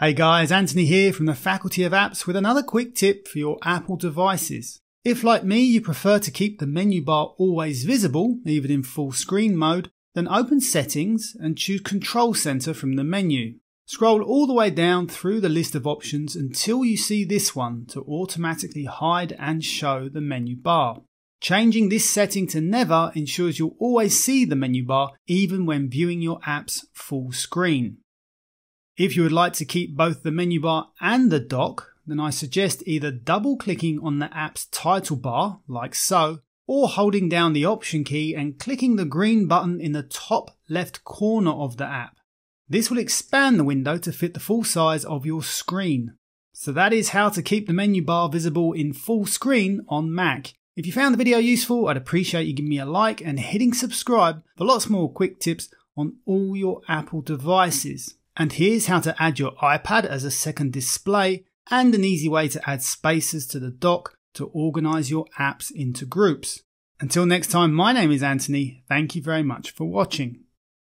Hey guys, Anthony here from the Faculty of Apps with another quick tip for your Apple devices. If like me you prefer to keep the menu bar always visible, even in full screen mode, then open Settings and choose Control Center from the menu. Scroll all the way down through the list of options until you see this one to automatically hide and show the menu bar. Changing this setting to Never ensures you'll always see the menu bar even when viewing your apps full screen. If you would like to keep both the menu bar and the dock, then I suggest either double clicking on the app's title bar, like so, or holding down the Option key and clicking the green button in the top left corner of the app. This will expand the window to fit the full size of your screen. So that is how to keep the menu bar visible in full screen on Mac. If you found the video useful, I'd appreciate you giving me a like and hitting subscribe for lots more quick tips on all your Apple devices. And here's how to add your iPad as a second display and an easy way to add spaces to the dock to organize your apps into groups. Until next time, my name is Anthony. Thank you very much for watching.